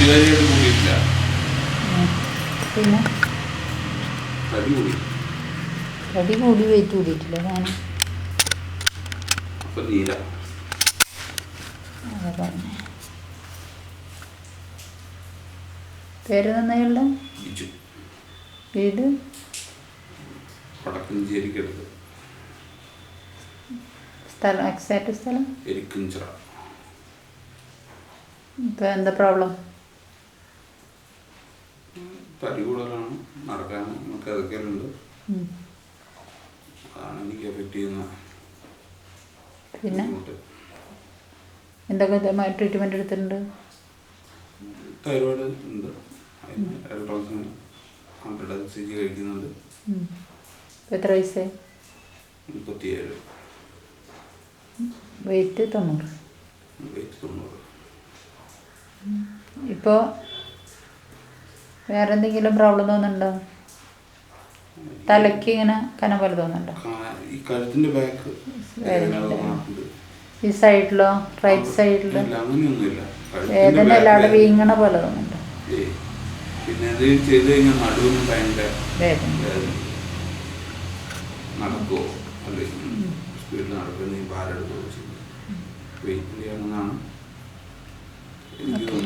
കാര്യമായിട്ട് കൂടിയിട്ടില്ല. പിന്നെ തടി കൂടി, തടി കൂടി വെയിറ്റ് കൂടിയിട്ടില്ല ഞാൻ. അപ്പം നീല അതെ പറഞ്ഞേ. പേര് നന്നായുള്ള ബിജു, വീട് വടക്കഞ്ചേരിക്കടുത്ത്, സ്ഥലം എക്സാക്റ്റ് സ്ഥലം എരിക്കുംചിറ. ഇപ്പം എന്താ പ്രോബ്ലം? തടി കൂടുതലാണ്, നടക്കാൻ നമുക്ക് അതൊക്കെയുണ്ട്. അതാണ് എനിക്ക് എഫക്റ്റ് ചെയ്യുന്ന. പിന്നെ എന്തൊക്കെ ട്രീറ്റ്മെൻറ്റ് എടുത്തിട്ടുണ്ട്? തൈറോയിഡ് ഉണ്ട്, അതിന് എൽട്രോക്സിൻ 100 mg കഴിക്കുന്നുണ്ട്. എത്ര വയസ്സായി? 37. വെയിറ്റ് 90. വെയിറ്റ് 90. ഇപ്പോൾ വേറെ എന്തെങ്കിലും പ്രോബ്ലം തോന്നുന്നുണ്ടോ? തലയ്ക്ക് ഇങ്ങനെ കനം പോലെ തോന്നുന്നുണ്ടോ? ഈ കഴുത്തിൻ്റെ ബാക്ക് വേദനയുണ്ട്. ഈ സൈഡിലോ റൈറ്റ് സൈഡിലോ അങ്ങനെയൊന്നുമില്ല. വേദന അല്ല, അവിടെ വീങ്ങണ പോലെ തോന്നുന്നുണ്ടോ? പിന്നെ അത് ചെയ്ത് കഴിഞ്ഞാൽ നടുവിന് ഭയങ്കര വേദന. നടക്കുമോ അല്ലെങ്കിൽ സ്പീഡിൽ നടക്കുന്ന ഭാരം എടുക്കുകയോ ചെയ്യും. വെയിറ്റ് ചെയ്യാമെന്നാണ് എനിക്ക് തോന്നുന്നത്.